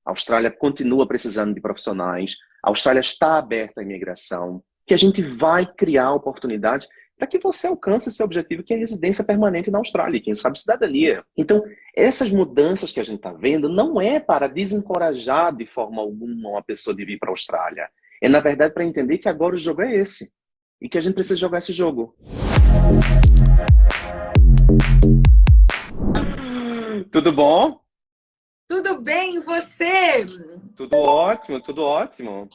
A Austrália continua precisando de profissionais. A Austrália está aberta à imigração. Que a gente vai criar oportunidades para que você alcance esse objetivo, que é a residência permanente na Austrália, e quem sabe cidadania. Então, essas mudanças que a gente está vendo não é para desencorajar de forma alguma uma pessoa de vir para a Austrália. É, na verdade, para entender que agora o jogo é esse. E que a gente precisa jogar esse jogo. Tudo bom? Tudo bem, e você? Tudo ótimo, tudo ótimo.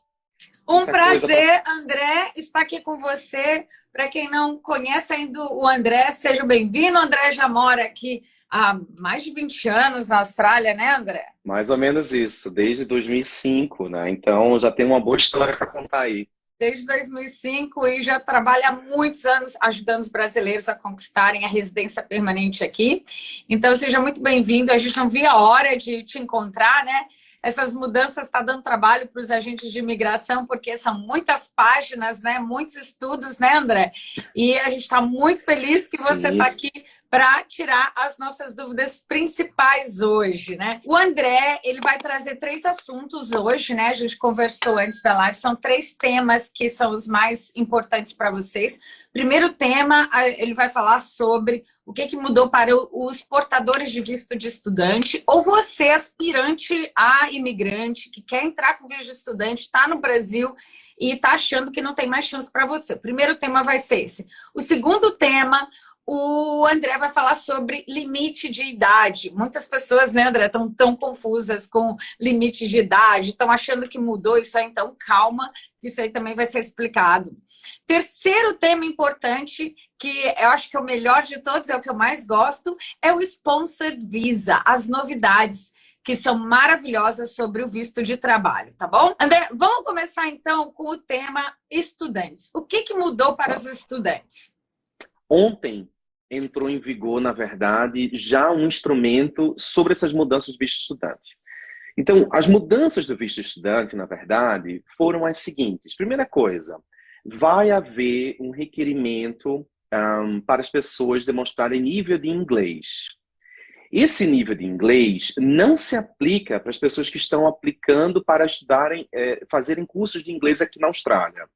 Um Muita coisa prazer, André, estar aqui com você. Para quem não conhece ainda o André, seja bem-vindo. O André já mora aqui há mais de 20 anos na Austrália, né, André? Mais ou menos isso, desde 2005, né? Então já tem uma boa história para contar aí. Desde 2005 e já trabalha há muitos anos ajudando os brasileiros a conquistarem a residência permanente aqui. Então, seja muito bem-vindo. A gente não via a hora de te encontrar, né? Essas mudanças estão dando trabalho para os agentes de imigração, porque são muitas páginas, né? Muitos estudos, né, André? E a gente está muito feliz que você está aqui para tirar as nossas dúvidas principais hoje, né? O André, ele vai trazer 3 assuntos hoje, né? A gente conversou antes da live, são 3 temas que são os mais importantes para vocês. Primeiro tema, ele vai falar sobre o que mudou para os portadores de visto de estudante, ou você, aspirante a imigrante, que quer entrar com visto de estudante, está no Brasil e está achando que não tem mais chance para você. O primeiro tema vai ser esse. O segundo tema, o André vai falar sobre limite de idade. Muitas pessoas, né, André, estão tão confusas com limite de idade, estão achando que mudou isso aí, então calma, que isso aí também vai ser explicado. Terceiro tema importante, que eu acho que é o melhor de todos, é o que eu mais gosto, é o Sponsored Visa, as novidades que são maravilhosas sobre o visto de trabalho, tá bom? André, vamos começar então com o tema estudantes. O que mudou para os estudantes? Ontem entrou em vigor, na verdade, já um instrumento sobre essas mudanças de visto de estudante. Então, as mudanças do visto de estudante, na verdade, foram as seguintes. Primeira coisa, vai haver um requerimento para as pessoas demonstrarem nível de inglês. Esse nível de inglês não se aplica para as pessoas que estão aplicando para estudarem, fazerem cursos de inglês aqui na Austrália.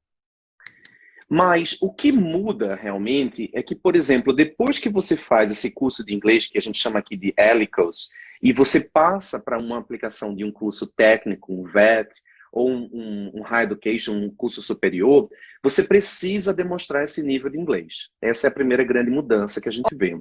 Mas o que muda realmente é que, por exemplo, depois que você faz esse curso de inglês, que a gente chama aqui de ELICOS, e você passa para uma aplicação de um curso técnico, um VET, ou um High Education, um curso superior, você precisa demonstrar esse nível de inglês. Essa é a primeira grande mudança que a gente vê.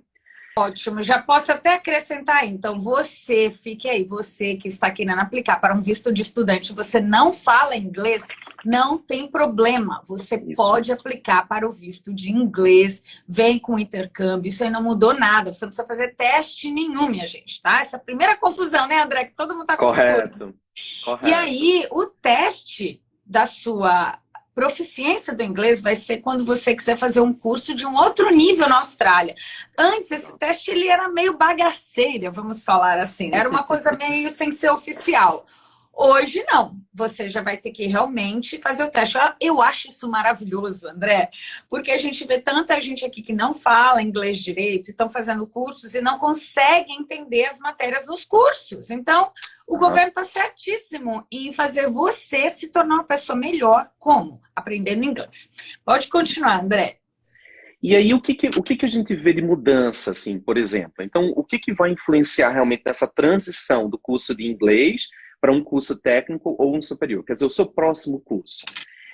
Ótimo, já posso até acrescentar aí. Então, você, fique aí, você que está querendo aplicar para um visto de estudante, você não fala inglês, não tem problema. Você pode aplicar para o visto de inglês, vem com intercâmbio, isso aí não mudou nada. Você não precisa fazer teste nenhum, minha gente, tá? Essa é a primeira confusão, né, André? Que todo mundo está confuso. Correto. E aí, o teste da sua proficiência do inglês vai ser quando você quiser fazer um curso de um outro nível na Austrália. Antes, esse teste ele era meio bagaceira, vamos falar assim. Era uma coisa meio sem ser oficial. Hoje, não. Você já vai ter que realmente fazer o teste. Eu acho isso maravilhoso, André, porque a gente vê tanta gente aqui que não fala inglês direito, estão fazendo cursos e não consegue entender as matérias nos cursos. Então, o governo está certíssimo em fazer você se tornar uma pessoa melhor. Como? Aprendendo inglês. Pode continuar, André. E aí, o que a gente vê de mudança, assim, por exemplo? Então, o que vai influenciar realmente nessa transição do curso de inglês para um curso técnico ou um superior? Quer dizer, o seu próximo curso.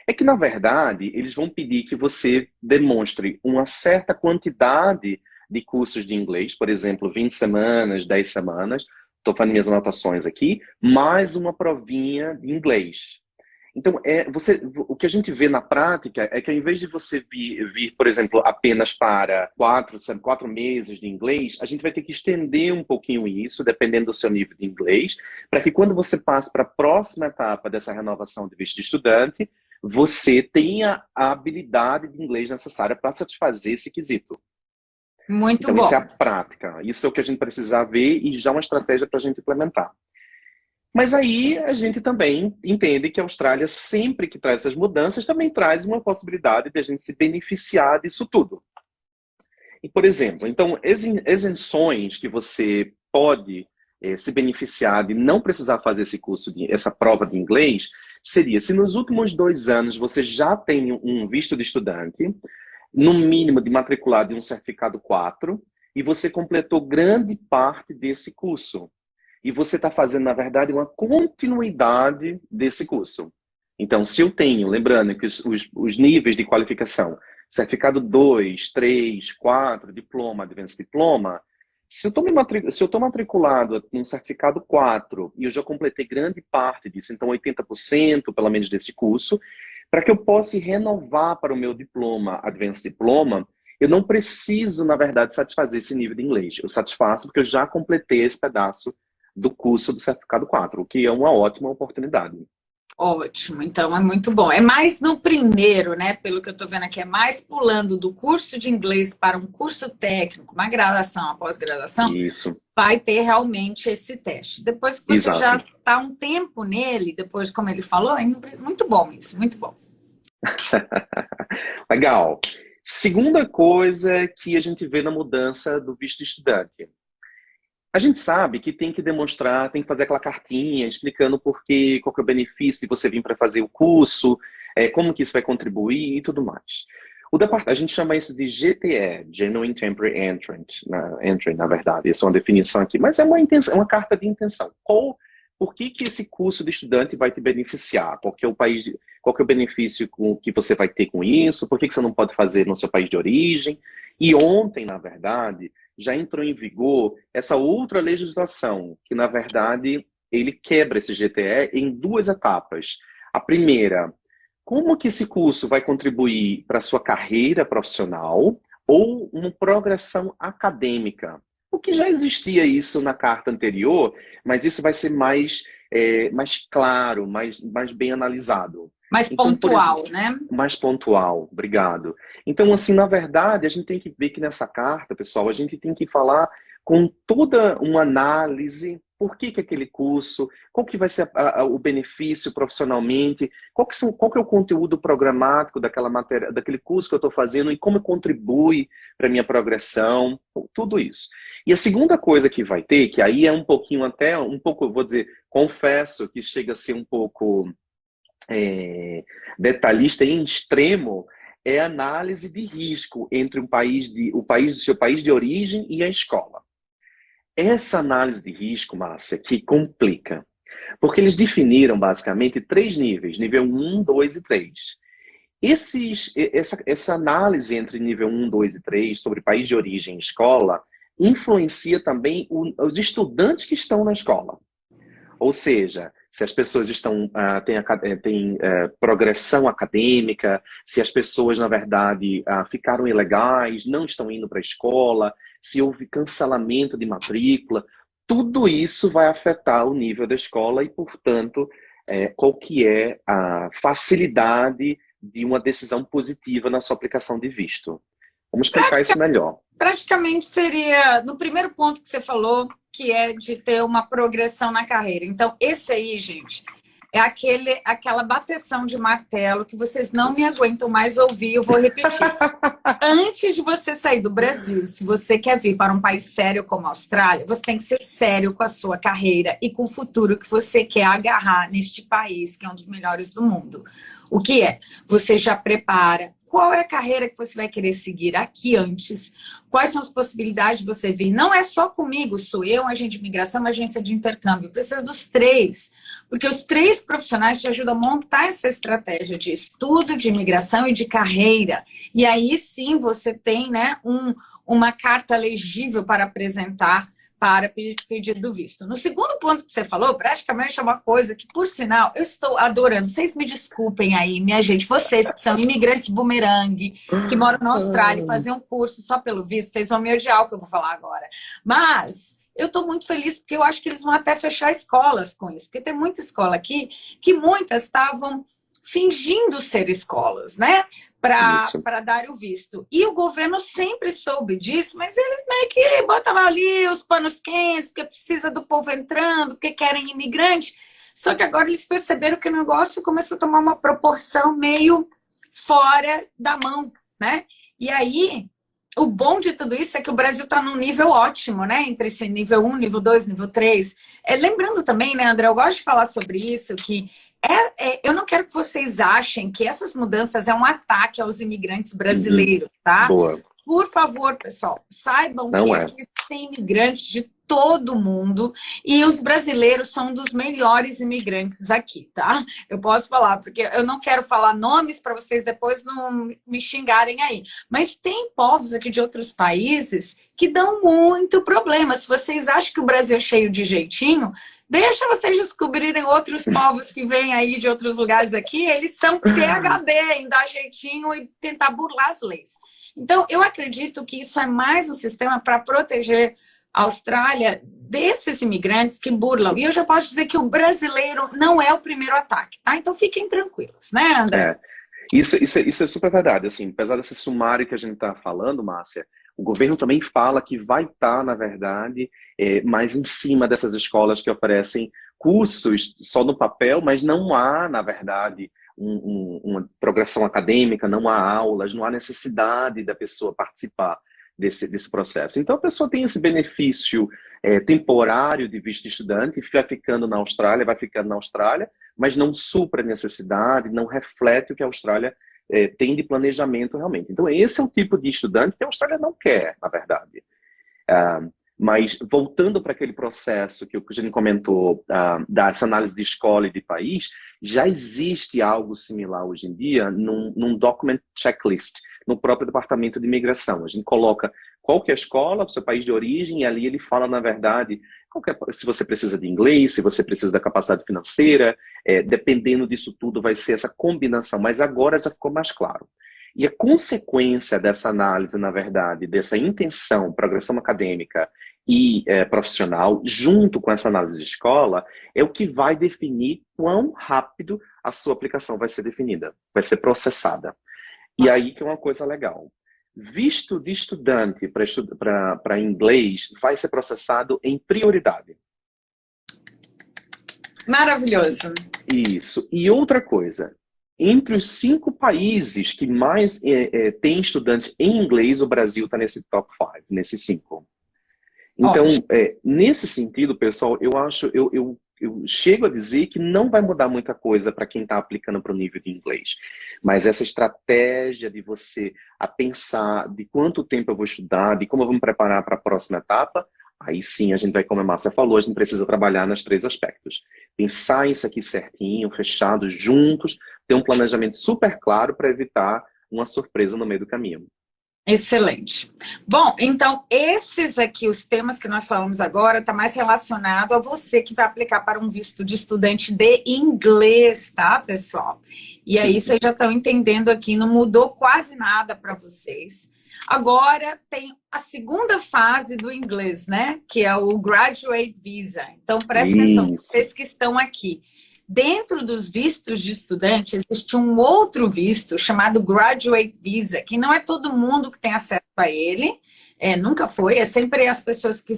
É que, na verdade, eles vão pedir que você demonstre uma certa quantidade de cursos de inglês, por exemplo, 20 semanas, 10 semanas, estou fazendo minhas anotações aqui, mais uma provinha de inglês. Então, o que a gente vê na prática é que ao invés de você vir, por exemplo, apenas para 4 meses de inglês, a gente vai ter que estender um pouquinho isso, dependendo do seu nível de inglês, para que quando você passe para a próxima etapa dessa renovação de visto de estudante, você tenha a habilidade de inglês necessária para satisfazer esse quesito. Muito então, bom. Isso é a prática. Isso é o que a gente precisa ver e já uma estratégia para a gente implementar. Mas aí a gente também entende que a Austrália, sempre que traz essas mudanças, também traz uma possibilidade de a gente se beneficiar disso tudo. E, por exemplo, então, isenções que você pode se beneficiar de não precisar fazer esse curso, essa prova de inglês, seria se nos últimos 2 anos você já tem um visto de estudante, no mínimo de matriculado em um certificado 4, e você completou grande parte desse curso. E você está fazendo, na verdade, uma continuidade desse curso. Então, se eu tenho, lembrando que os níveis de qualificação, certificado 2, 3, 4, diploma, advanced diploma, se eu estou matriculado em um certificado 4 e eu já completei grande parte disso, então 80% pelo menos desse curso, para que eu possa renovar para o meu diploma, advanced diploma, eu não preciso, na verdade, satisfazer esse nível de inglês. Eu satisfaço porque eu já completei esse pedaço do curso do certificado 4, o que é uma ótima oportunidade. Ótimo, então é muito bom. É mais no primeiro, né? Pelo que eu estou vendo aqui, é mais pulando do curso de inglês para um curso técnico, uma graduação, uma pós-graduação, Isso. vai ter realmente esse teste. Depois que você já está um tempo nele, depois, como ele falou, é muito bom isso, muito bom. Legal. Segunda coisa que a gente vê na mudança do visto de estudante. A gente sabe que tem que demonstrar, tem que fazer aquela cartinha explicando por quê, qual que é o benefício de você vir para fazer o curso, como que isso vai contribuir e tudo mais. A gente chama isso de GTE, Genuine Temporary Entry, na verdade. Essa é uma definição aqui, mas é uma carta de intenção. Por que esse curso de estudante vai te beneficiar? Qual que é o benefício que você vai ter com isso? Por que você não pode fazer no seu país de origem? E ontem, na verdade, já entrou em vigor essa outra legislação, que, na verdade, ele quebra esse GTE em 2 etapas. A primeira, como que esse curso vai contribuir para a sua carreira profissional ou uma progressão acadêmica? O que já existia isso na carta anterior, mas isso vai ser mais claro, mais bem analisado. Mais pontual, né? Mais pontual, obrigado. Então, assim, na verdade, a gente tem que ver que nessa carta, pessoal, a gente tem que falar com toda uma análise, por que aquele curso, qual que vai ser o benefício profissionalmente, qual que é o conteúdo programático daquela matéria, daquele curso que eu estou fazendo e como contribui para a minha progressão, tudo isso. E a segunda coisa que vai ter, que aí é um pouco, vou dizer, confesso que chega a ser um pouco detalhista em extremo, é a análise de risco entre o seu país de origem e a escola. Essa análise de risco, Márcia, que complica. Porque eles definiram, basicamente, 3 níveis. Nível 1, 2 e 3. Essa análise entre nível 1, 2 e 3 sobre país de origem e escola influencia também os estudantes que estão na escola. Ou seja, se as pessoas têm progressão acadêmica, se as pessoas, na verdade, ficaram ilegais, não estão indo para a escola, se houve cancelamento de matrícula, tudo isso vai afetar o nível da escola e, portanto, qual que é a facilidade de uma decisão positiva na sua aplicação de visto. Vamos explicar isso melhor. Praticamente seria, no primeiro ponto que você falou, que é de ter uma progressão na carreira. Então, esse aí, gente, é aquela bateção de martelo que vocês não me aguentam mais ouvir, eu vou repetir. Antes de você sair do Brasil, se você quer vir para um país sério como a Austrália, você tem que ser sério com a sua carreira e com o futuro que você quer agarrar neste país, que é um dos melhores do mundo. O que é? Você já prepara. Qual é a carreira que você vai querer seguir aqui antes? Quais são as possibilidades de você vir? Não é só comigo, sou eu, um agente de imigração, uma agência de intercâmbio. Precisa dos 3, porque os 3 profissionais te ajudam a montar essa estratégia de estudo, de imigração e de carreira. E aí sim você tem, né, uma carta legível para apresentar para pedido do visto. No segundo ponto que você falou, praticamente é uma coisa que, por sinal, eu estou adorando. Vocês me desculpem aí, minha gente, vocês que são imigrantes bumerangue, que moram na Austrália e fazem um curso só pelo visto, vocês vão me odiar o que eu vou falar agora. Mas eu estou muito feliz porque eu acho que eles vão até fechar escolas com isso, porque tem muita escola aqui que muitas estavam fingindo ser escolas, né? Para dar o visto. E o governo sempre soube disso, mas eles meio que botavam ali os panos quentes, porque precisa do povo entrando, porque querem imigrante. Só que agora eles perceberam que o negócio começou a tomar uma proporção meio fora da mão, né? E aí o bom de tudo isso é que o Brasil está num nível ótimo, né? Entre esse nível 1, nível 2, nível 3. Lembrando também, né, André, eu gosto de falar sobre isso, que eu não quero que vocês achem que essas mudanças é um ataque aos imigrantes Uhum. brasileiros, tá? Boa. Por favor, pessoal, saibam Não que é. aqui tem imigrantes de todo mundo e os brasileiros são um dos melhores imigrantes aqui, tá? Eu posso falar, porque eu não quero falar nomes para vocês depois não me xingarem aí. Mas tem povos aqui de outros países que dão muito problema. Se vocês acham que o Brasil é cheio de jeitinho, deixa vocês descobrirem outros povos que vêm aí de outros lugares aqui, eles são PhD em dar jeitinho e tentar burlar as leis. Então, eu acredito que isso é mais um sistema para proteger a Austrália desses imigrantes que burlam. E eu já posso dizer que o brasileiro não é o primeiro ataque, tá? Então, fiquem tranquilos, né, André? É. Isso é super verdade. Assim, apesar desse sumário que a gente está falando, Márcia, o governo também fala que vai estar, na verdade, mais em cima dessas escolas que oferecem cursos só no papel, mas não há, na verdade, uma progressão acadêmica, não há aulas, não há necessidade da pessoa participar desse processo. Então, a pessoa tem esse benefício temporário de visto de estudante, vai ficando na Austrália, mas não supra a necessidade, não reflete o que a Austrália tem de planejamento realmente. Então, esse é o tipo de estudante que a Austrália não quer, na verdade. Mas, voltando para aquele processo que o Eugênio comentou, dessa análise de escola e de país, já existe algo similar hoje em dia num document checklist, no próprio Departamento de Imigração. A gente coloca qual que é a escola, o seu país de origem, e ali ele fala, na verdade, se você precisa de inglês, se você precisa da capacidade financeira, dependendo disso tudo, vai ser essa combinação. Mas agora já ficou mais claro. E a consequência dessa análise, na verdade, dessa intenção, progressão acadêmica e profissional, junto com essa análise de escola, é o que vai definir quão rápido a sua aplicação vai ser definida, vai ser processada. E aí que é uma coisa legal. Visto de estudante para inglês vai ser processado em prioridade. Maravilhoso. Isso. E outra coisa, entre os 5 países que mais têm estudantes em inglês, o Brasil está nesse top 5, nesses 5. Então, nesse sentido, pessoal, eu chego a dizer que não vai mudar muita coisa para quem está aplicando para o nível de inglês. Mas essa estratégia de você pensar de quanto tempo eu vou estudar, de como eu vou me preparar para a próxima etapa, aí sim a gente vai, como a Márcia falou, a gente precisa trabalhar nos 3 aspectos. Pensar isso aqui certinho, fechado, juntos, ter um planejamento super claro para evitar uma surpresa no meio do caminho. Excelente. Bom, então, esses aqui, os temas que nós falamos agora, está mais relacionado a você que vai aplicar para um visto de estudante de inglês, tá, pessoal? E aí, vocês já estão entendendo aqui, não mudou quase nada para vocês. Agora, tem a segunda fase do inglês, né? Que é o Graduate Visa. Então, presta atenção, vocês que estão aqui. Dentro dos vistos de estudante, existe um outro visto chamado Graduate Visa, que não é todo mundo que tem acesso a ele, nunca foi, é sempre as pessoas que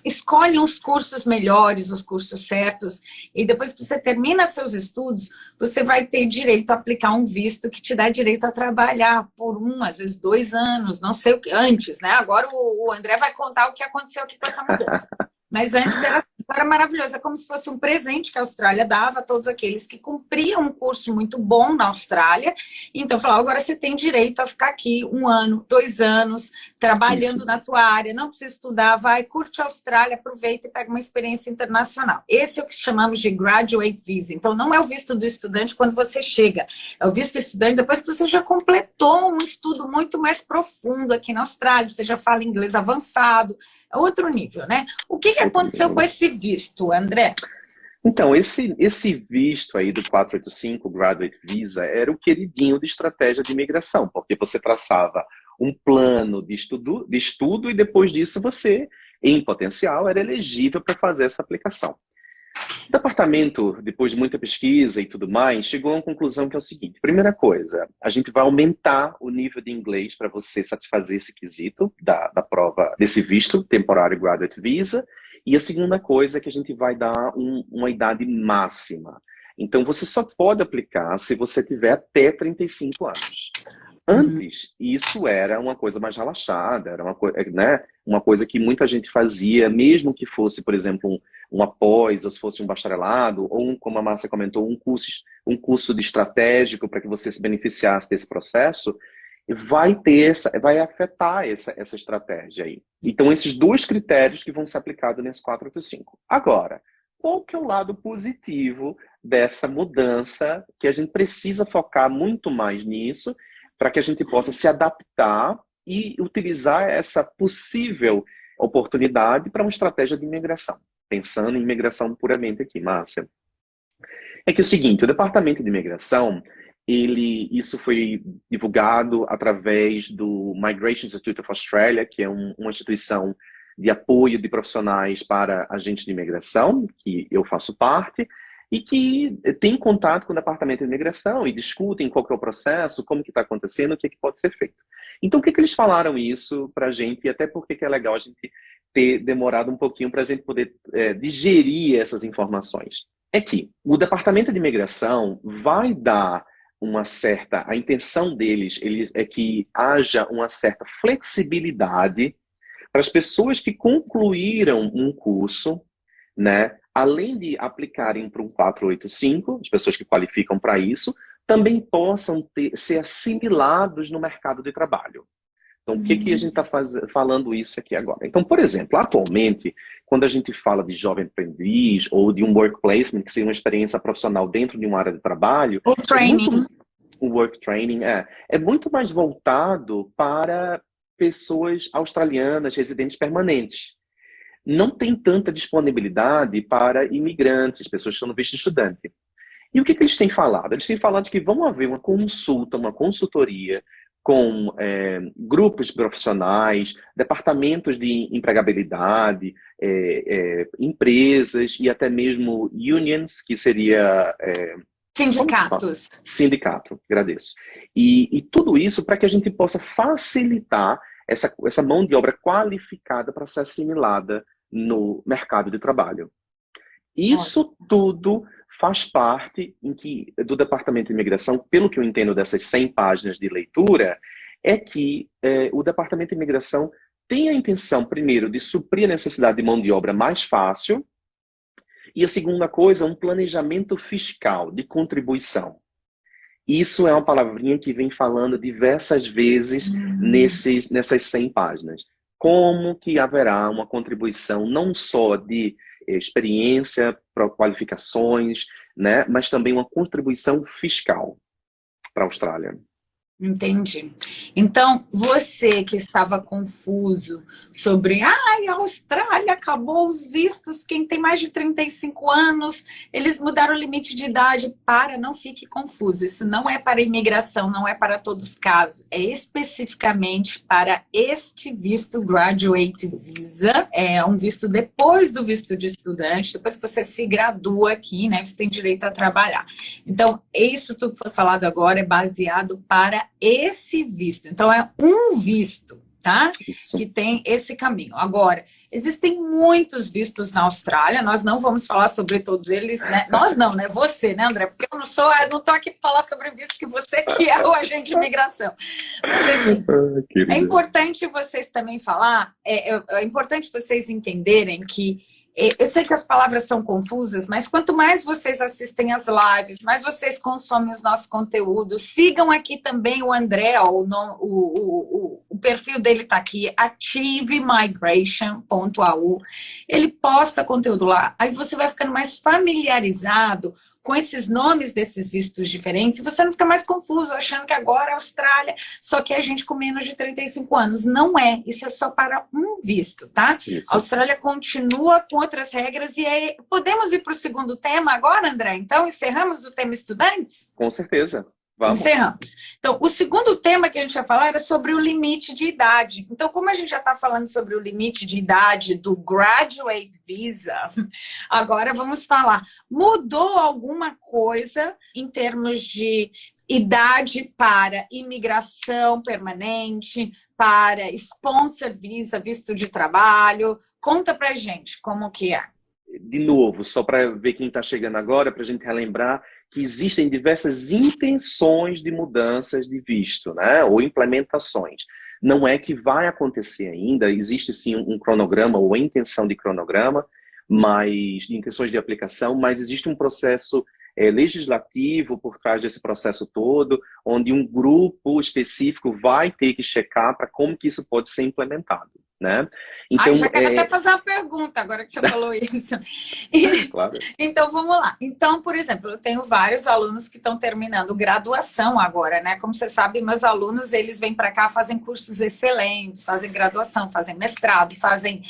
escolhem os cursos melhores, os cursos certos, e depois que você termina seus estudos, você vai ter direito a aplicar um visto que te dá direito a trabalhar por às vezes 2 anos, não sei o que, antes, né? Agora o André vai contar o que aconteceu aqui com essa mudança. Mas antes era maravilhoso, é como se fosse um presente que a Austrália dava a todos aqueles que cumpriam um curso muito bom na Austrália. Então, falava, agora você tem direito a ficar aqui 1 ano, 2 anos, trabalhando na tua área, não precisa estudar, vai, curte a Austrália, aproveita e pega uma experiência internacional. Esse é o que chamamos de Graduate Visa. Então, não é o visto do estudante quando você chega, é o visto do estudante depois que você já completou um estudo muito mais profundo aqui na Austrália, você já fala inglês avançado, é outro nível, né? O que aconteceu com esse visto, André? Então, esse visto aí do 485, Graduate Visa, era o queridinho de estratégia de imigração, porque você traçava um plano de estudo e depois disso você, em potencial, era elegível para fazer essa aplicação. O departamento, depois de muita pesquisa e tudo mais, chegou a uma conclusão que é o seguinte: primeira coisa, a gente vai aumentar o nível de inglês para você satisfazer esse quesito da prova desse visto temporário Graduate Visa. E a segunda coisa é que a gente vai dar uma idade máxima. Então, você só pode aplicar se você tiver até 35 anos. Antes, isso era uma coisa mais relaxada, era né, uma coisa que muita gente fazia, mesmo que fosse, por exemplo, um após, ou se fosse um bacharelado, ou, como a Márcia comentou, um curso de estratégico para que você se beneficiasse desse processo, vai afetar essa estratégia aí. Então, esses dois critérios que vão ser aplicados nesse 485. Agora, qual que é o lado positivo dessa mudança, que a gente precisa focar muito mais nisso, para que a gente possa se adaptar e utilizar essa possível oportunidade para uma estratégia de imigração. Pensando em imigração puramente aqui, Márcia. É que é o seguinte, o Departamento de Imigração, isso foi divulgado através do Migration Institute of Australia, que é uma instituição de apoio de profissionais para agentes de imigração, que eu faço parte, e que tem contato com o Departamento de Imigração e discutem qual que é o processo, como que está acontecendo, o que pode ser feito. Então, o que eles falaram isso para a gente, e até porque é legal a gente ter demorado um pouquinho para a gente poder digerir essas informações. É que o Departamento de Imigração vai dar a intenção deles é que haja uma certa flexibilidade para as pessoas que concluíram um curso, né, além de aplicarem para um 485, as pessoas que qualificam para isso, também possam ser assimilados no mercado de trabalho. Então, o que a gente está falando isso aqui agora? Então, por exemplo, atualmente, quando a gente fala de jovem aprendiz ou de um work placement, que seria uma experiência profissional dentro de uma área de trabalho... O training. O work training é muito mais voltado para pessoas australianas, residentes permanentes. Não tem tanta disponibilidade para imigrantes, pessoas que estão no visto de estudante. E o que eles têm falado? Eles têm falado que vão haver uma consultoria com grupos profissionais, departamentos de empregabilidade, empresas e até mesmo unions, que seria... Sindicatos. Sindicato, agradeço. E tudo isso para que a gente possa facilitar essa mão de obra qualificada para ser assimilada no mercado de trabalho. Isso tudo faz parte do Departamento de Imigração, pelo que eu entendo dessas 100 páginas de leitura, é que o Departamento de Imigração tem a intenção, primeiro, de suprir a necessidade de mão de obra mais fácil, e a segunda coisa, um planejamento fiscal de contribuição. Isso é uma palavrinha que vem falando diversas vezes nessas 100 páginas. Como que haverá uma contribuição não só de experiência, qualificações, né, mas também uma contribuição fiscal para a Austrália. Entendi. Então, você que estava confuso sobre a Austrália acabou os vistos, quem tem mais de 35 anos, eles mudaram o limite de idade. Não fique confuso. Isso não é para imigração, não é para todos os casos. É especificamente para este visto Graduate Visa. É um visto depois do visto de estudante, depois que você se gradua aqui, né? Você tem direito a trabalhar. Então, isso tudo que foi falado agora é baseado para esse visto. Então, é um visto, tá? Isso. Que tem esse caminho. Agora, existem muitos vistos na Austrália, nós não vamos falar sobre todos eles, né? Nós não, né? Você, né, André? Porque eu não tô aqui para falar sobre visto, que você que é o agente de imigração. Mas, assim, é importante vocês também falar, é importante vocês entenderem que eu sei que as palavras são confusas, mas quanto mais vocês assistem as lives, mais vocês consomem os nossos conteúdos, sigam aqui também o André, o perfil dele está aqui, ativemigration.au. Ele posta conteúdo lá, aí você vai ficando mais familiarizado com esses nomes desses vistos diferentes, e você não fica mais confuso, achando que agora é Austrália, só que é gente com menos de 35 anos. Não é, isso é só para um visto, tá? Isso. A Austrália continua com outras regras, e aí, podemos ir para o segundo tema agora, André? Então, encerramos o tema estudantes? Com certeza. Vamos. Encerramos. Então, o segundo tema que a gente ia falar era sobre o limite de idade. Então, como a gente já está falando sobre o limite de idade do Graduate Visa, agora vamos falar. Mudou alguma coisa em termos de idade para imigração permanente, para Sponsor Visa, visto de trabalho? Conta pra gente como que é. De novo, só para ver quem está chegando agora, para a gente relembrar que existem diversas intenções de mudanças de visto, né? Ou implementações. Não é que vai acontecer ainda, existe sim um cronograma ou a intenção de cronograma, mas de intenções de aplicação, mas existe um processo legislativo por trás desse processo todo, onde um grupo específico vai ter que checar para como que isso pode ser implementado, né? Então, Então, já quero até fazer uma pergunta agora que você falou isso. Claro. Então, vamos lá. Então, por exemplo, eu tenho vários alunos que estão terminando graduação agora, né? Como você sabe, meus alunos, eles vêm para cá, fazem cursos excelentes, fazem graduação, fazem mestrado, fazem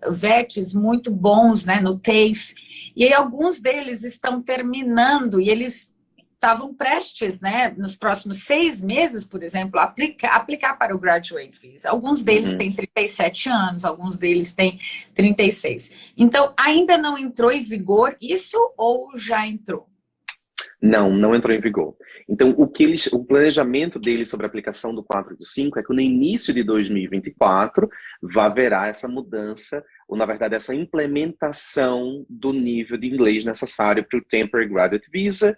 VETs muito bons, né, no TAFE. E aí alguns deles estão terminando e eles estavam prestes, né, nos próximos 6 meses, por exemplo, aplicar para o Graduate Visa. Alguns deles têm 37 anos, alguns deles têm 36. Então, ainda não entrou em vigor isso ou já entrou? Não entrou em vigor. Então, o planejamento deles sobre a aplicação do 485 é que no início de 2024 vai haverá essa mudança, ou na verdade essa implementação do nível de inglês necessário para o Temporary Graduate Visa,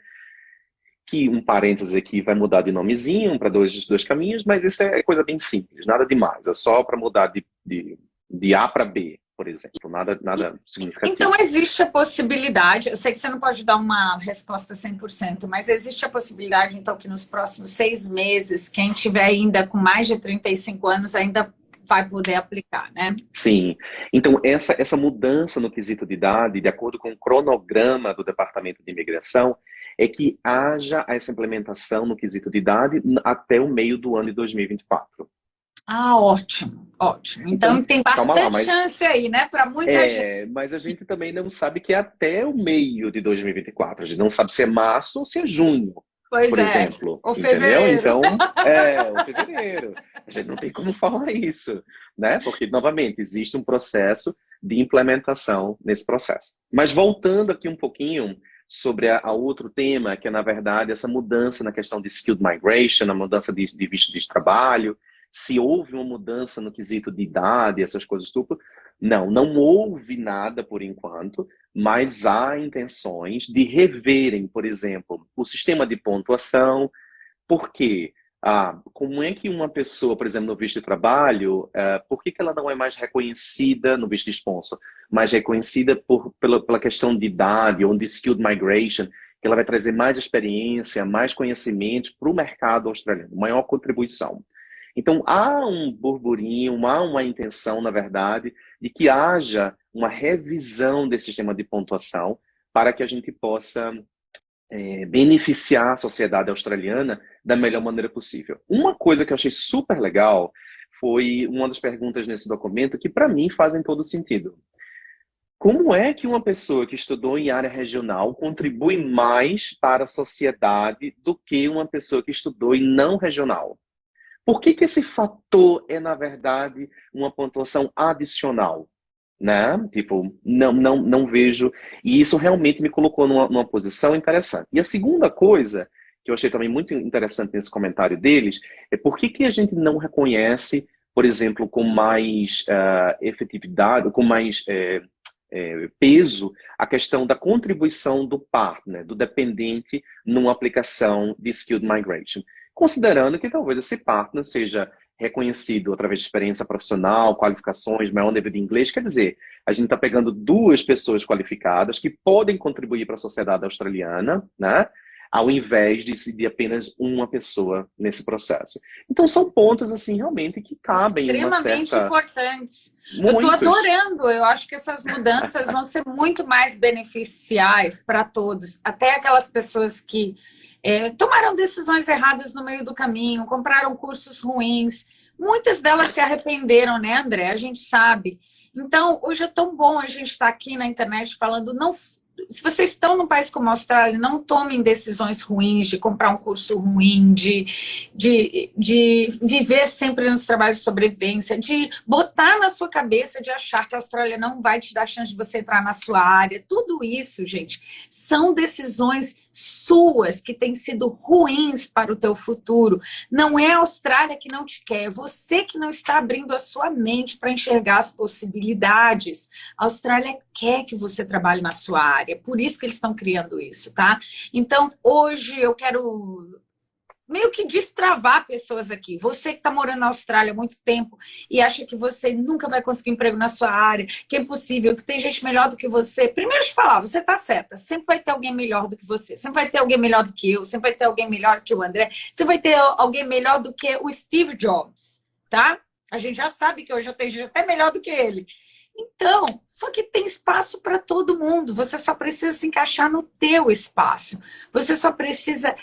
que, um parêntese aqui, vai mudar de nomezinho para dois caminhos, mas isso é coisa bem simples, nada demais. É só para mudar de A para B, por exemplo, nada significativo. Então, existe a possibilidade, eu sei que você não pode dar uma resposta 100%, mas existe a possibilidade, então, que nos próximos 6 meses, quem tiver ainda com mais de 35 anos ainda vai poder aplicar, né? Sim. Então, essa mudança no quesito de idade, de acordo com o cronograma do Departamento de Imigração, é que haja essa implementação no quesito de idade até o meio do ano de 2024. Ah, ótimo, ótimo. Então tem bastante chance aí, né, para muita gente. Mas a gente também não sabe que é até o meio de 2024. A gente não sabe se é março ou se é junho, por exemplo. Ou fevereiro. Então, ou fevereiro. A gente não tem como falar isso, né? Porque, novamente, existe um processo de implementação nesse processo. Mas voltando aqui um pouquinho sobre a outro tema, que é, na verdade, essa mudança na questão de skilled migration, a mudança de visto de trabalho, se houve uma mudança no quesito de idade, essas coisas tudo. Não houve nada por enquanto, mas há intenções de reverem, por exemplo, o sistema de pontuação. Por quê? Como é que uma pessoa, por exemplo, no visto de trabalho, por que ela não é mais reconhecida no visto de sponsor? Mais reconhecida pela questão de idade ou de skilled migration, que ela vai trazer mais experiência, mais conhecimentos para o mercado australiano, maior contribuição. Então, há um burburinho, há uma intenção, na verdade, de que haja uma revisão desse sistema de pontuação para que a gente possa beneficiar a sociedade australiana da melhor maneira possível. Uma coisa que eu achei super legal foi uma das perguntas nesse documento que, para mim, fazem todo sentido. Como é que uma pessoa que estudou em área regional contribui mais para a sociedade do que uma pessoa que estudou em não regional? Por que esse fator é, na verdade, uma pontuação adicional? Né? Tipo, não vejo. E isso realmente me colocou numa posição interessante. E a segunda coisa, que eu achei também muito interessante nesse comentário deles, é por que a gente não reconhece, por exemplo, com mais efetividade, com mais peso, a questão da contribuição do partner, do dependente, numa aplicação de Skilled Migration. Considerando que talvez esse partner seja reconhecido através de experiência profissional, qualificações, maior nível de inglês. Quer dizer, a gente está pegando 2 pessoas qualificadas que podem contribuir para a sociedade australiana, né? Ao invés de apenas uma pessoa nesse processo. Então, são pontos, assim, realmente que cabem em uma certa... Extremamente importantes. Eu estou adorando. Eu acho que essas mudanças vão ser muito mais beneficiais para todos. Até aquelas pessoas que tomaram decisões erradas no meio do caminho, compraram cursos ruins. Muitas delas se arrependeram, né, André? A gente sabe. Então, hoje é tão bom a gente estar aqui na internet falando, se vocês estão num país como a Austrália, não tomem decisões ruins de comprar um curso ruim, de viver sempre nos trabalhos de sobrevivência, de botar na sua cabeça de achar que a Austrália não vai te dar chance de você entrar na sua área. Tudo isso, gente, são decisões suas que têm sido ruins para o teu futuro. Não é a Austrália que não te quer, é você que não está abrindo a sua mente para enxergar as possibilidades. A Austrália quer que você trabalhe na sua área, por isso que eles estão criando isso, tá? Então, hoje eu quero meio que destravar pessoas aqui. Você que está morando na Austrália há muito tempo e acha que você nunca vai conseguir emprego na sua área, que é impossível, que tem gente melhor do que você. Primeiro te falar, você está certa. Sempre vai ter alguém melhor do que você. Sempre vai ter alguém melhor do que eu. Sempre vai ter alguém melhor que o André. Sempre vai ter alguém melhor do que o Steve Jobs, tá? A gente já sabe que hoje eu tenho gente até melhor do que ele. Então, só que tem espaço para todo mundo. Você só precisa se encaixar no teu espaço. Você só precisa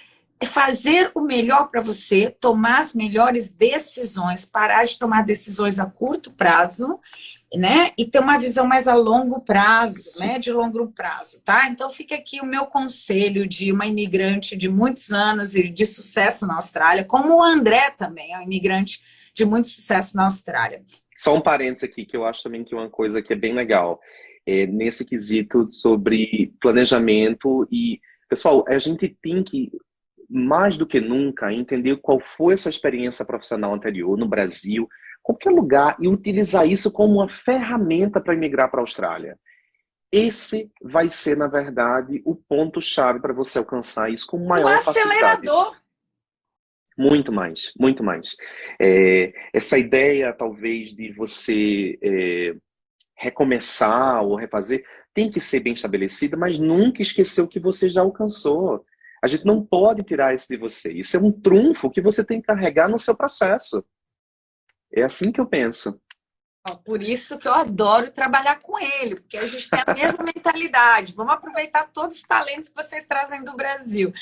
fazer o melhor para você, tomar as melhores decisões, parar de tomar decisões a curto prazo, né? E ter uma visão mais a longo prazo, médio e longo prazo, tá? Então fica aqui o meu conselho de uma imigrante de muitos anos e de sucesso na Austrália, como o André também é um imigrante de muito sucesso na Austrália. Só um parênteses aqui, que eu acho também que é uma coisa que é bem legal, nesse quesito sobre planejamento e, pessoal, a gente tem que, mais do que nunca, entender qual foi essa experiência profissional anterior no Brasil, qualquer lugar, e utilizar isso como uma ferramenta para emigrar para a Austrália. Esse vai ser, na verdade, o ponto-chave para você alcançar isso com maior facilidade. Acelerador. Muito mais, muito mais. Essa ideia, talvez, de você recomeçar ou refazer, tem que ser bem estabelecida, mas nunca esquecer o que você já alcançou. A gente não pode tirar isso de você. Isso é um trunfo que você tem que carregar no seu processo. É assim que eu penso. Por isso que eu adoro trabalhar com ele, porque a gente tem a mesma mentalidade. Vamos aproveitar todos os talentos que vocês trazem do Brasil.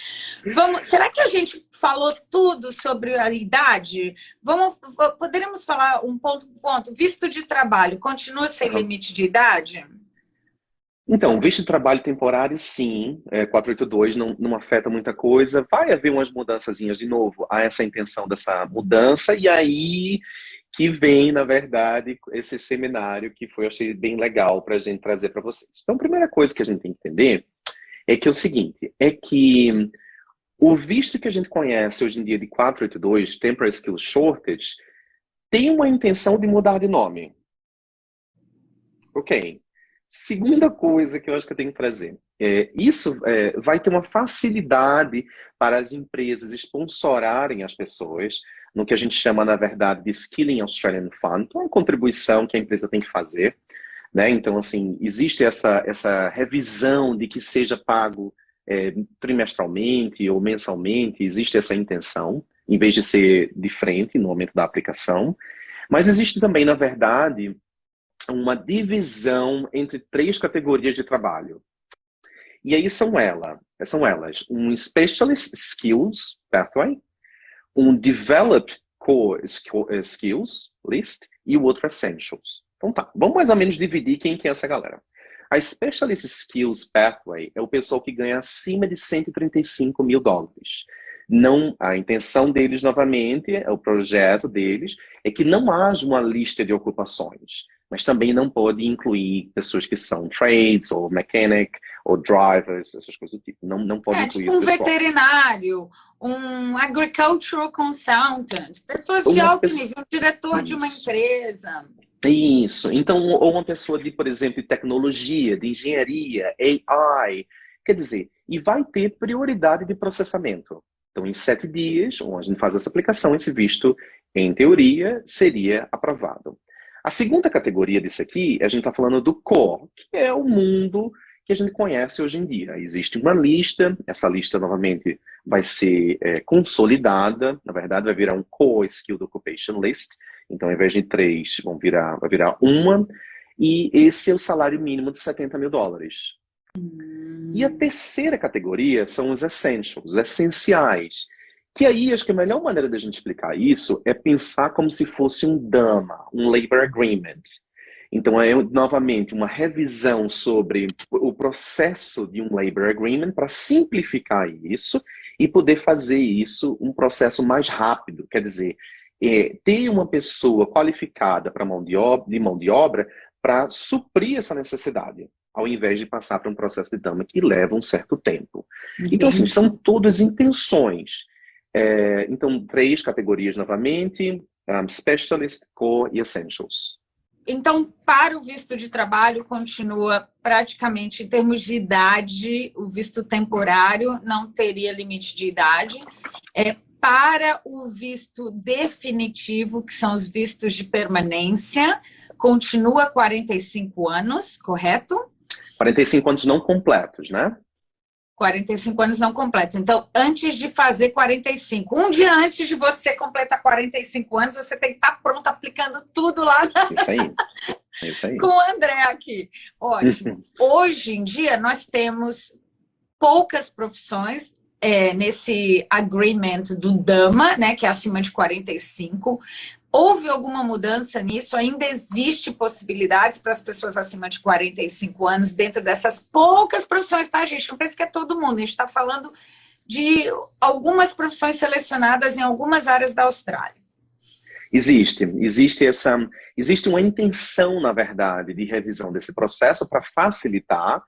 Será que a gente falou tudo sobre a idade? Poderíamos falar um ponto por ponto? Visto de trabalho, continua sem limite de idade? Então, visto de trabalho temporário, sim. 482 não afeta muita coisa. Vai haver umas mudançazinhas de novo. Há essa intenção dessa mudança, e aí que vem, na verdade, esse seminário que eu achei bem legal para a gente trazer para vocês. Então, a primeira coisa que a gente tem que entender é que é o seguinte, é que o visto que a gente conhece hoje em dia de 482, Temporary Skills Shortage, tem uma intenção de mudar de nome. Ok. Segunda coisa que eu acho que eu tenho que trazer, isso vai ter uma facilidade para as empresas sponsorarem as pessoas, no que a gente chama, na verdade, de Skilling Australian Fund, uma contribuição que a empresa tem que fazer, né? Então, assim, existe essa revisão de que seja pago trimestralmente ou mensalmente, existe essa intenção, em vez de ser de frente no momento da aplicação. Mas existe também, na verdade, uma divisão entre 3 categorias de trabalho. E aí são elas, um Specialist Skills Pathway, um Developed Core Skills List e o outro Essentials. Então tá, vamos mais ou menos dividir quem que é essa galera. A Specialist Skills Pathway é o pessoal que ganha acima de $135 mil. Não, a intenção deles, novamente, o projeto deles, é que não haja uma lista de ocupações, mas também não pode incluir pessoas que são trades, ou mechanic, ou drivers, essas coisas do tipo. Não pode incluir tipo um veterinário, um agricultural consultant, pessoas de alto nível, um diretor de uma empresa. Isso. Então, ou uma pessoa de, por exemplo, de tecnologia, de engenharia, AI, quer dizer, e vai ter prioridade de processamento. Então, em 7 dias, onde a gente faz essa aplicação, esse visto, em teoria, seria aprovado. A segunda categoria disso aqui, a gente está falando do core, que é o mundo que a gente conhece hoje em dia. Existe uma lista, essa lista, novamente, vai ser consolidada, na verdade, vai virar um Core Skilled Occupation List. Então, ao invés de 3, vai virar uma, e esse é o salário mínimo de $70 mil. E a terceira categoria são os essentials, os essenciais. Que aí, acho que a melhor maneira da gente explicar isso é pensar como se fosse um DAMA, um Labor Agreement. Então, é novamente uma revisão sobre o processo de um Labor Agreement para simplificar isso e poder fazer isso um processo mais rápido. Quer dizer, ter uma pessoa qualificada para mão de obra para suprir essa necessidade. ao invés de passar para um processo de dama que leva um certo tempo. Entendi. Então, assim, são todas intenções. Então, 3 categorias novamente: Specialist, Core e Essentials. Então, para o visto de trabalho, continua praticamente em termos de idade, o visto temporário não teria limite de idade. Para o visto definitivo, que são os vistos de permanência, continua 45 anos, correto? 45 anos não completos, né? 45 anos não completos. Então, antes de fazer 45, um dia antes de você completar 45 anos, você tem que estar pronto, aplicando tudo lá Isso aí. Isso aí. com o André aqui. Ótimo. Hoje em dia, nós temos poucas profissões nesse agreement do Dama, né, que é acima de 45. Houve alguma mudança nisso? Ainda existe possibilidades para as pessoas acima de 45 anos dentro dessas poucas profissões, tá, gente? Não pensa que é todo mundo. A gente está falando de algumas profissões selecionadas em algumas áreas da Austrália. Existe uma intenção, na verdade, de revisão desse processo para facilitar,